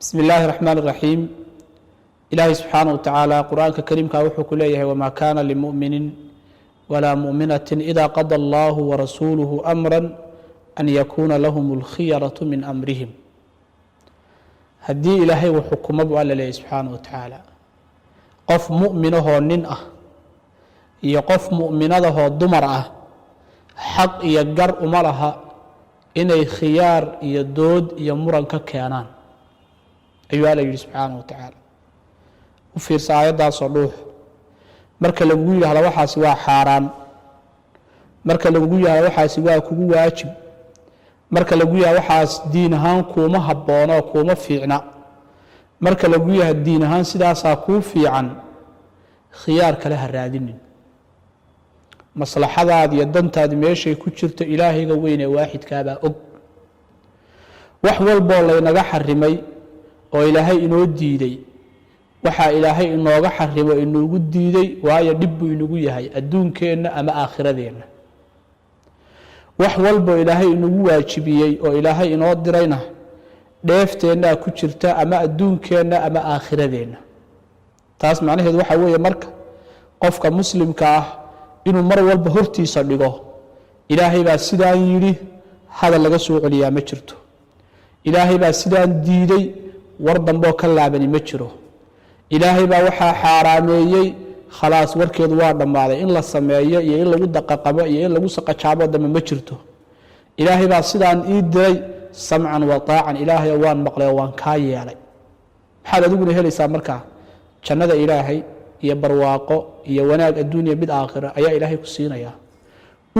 بسم الله الرحمن الرحيم إلهي سبحانه وتعالى قرآن كريم كاوحو كليه وما كان لمؤمن ولا مؤمنة إذا قضى الله ورسوله أمرا أن يكون لهم الخيرة من أمرهم هدي إلهي وحكم أبو الله سبحانه وتعالى قف مؤمنه ننأه يقف مؤمنه ضمرأه حق يقر أمرها إني خيار يدود يمرن ككيانان أيها الله سبحانه وتعالى وفي ساعدها صلوح marka lagu yiraahdo waxaas waa xaraan marka lagu yiraahdo waxaas waa kugu waajib marka lagu yiraahdo waxaas diin ahaan kuma haboono kuma fiicna marka lagu yiraahdo diin ahaan sidaas ku fiican khiyaar kale ha raadinin maslaxadaad iyo dantaad meeshay ku jirto ilaahayga weyn ee waahidka baa og wax walba la inaga xarimay oo ilaahay inoo diiday waxa ilaahay inooga xarimo inoogu diiday waayo dib buu inagu yahay adduunkeena ama aakhiradeenna wax walba ilaahay inagu waajibiyay oo ilaahay inoo dirayna dheefteena ku jirta ama adduunkeena ama aakhiradeenna taas macnaheedu waxa weeye marka qofka muslimka ah inuu mar walba hortiisa dhigo ilaahay baa sidaan yiri hadal laga soo celiyaa ma jirto ilaahay baa sidaan diiday war dambo ka laabani ma jiro ilaahay baa waxa xaraameeyay khalaas warkeedu waa dhamaaday in la sameeyo iyo in lagu daqaqabo iyo in lagu saqajaabo dama ma jirto ilaahay baa sidaan ii diray sam'an wa ta'an ilaahay waan maqlay waan ka yeelay maxaad adiguna helaysaa marka jannada ilaahay iyo barwaaqo iyo wanaag adduunyo mid aakhira ayaa ilaahay ku siinaya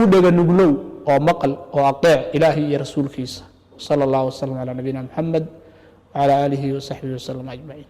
u dhaga nuglow oo maqal oo aqeec ilaahay iyo rasuulkiisa sallallahu alayhi wa sallam ala nabiyina muhammad wa ala alihi wa sahbihi wa sallam ajma'in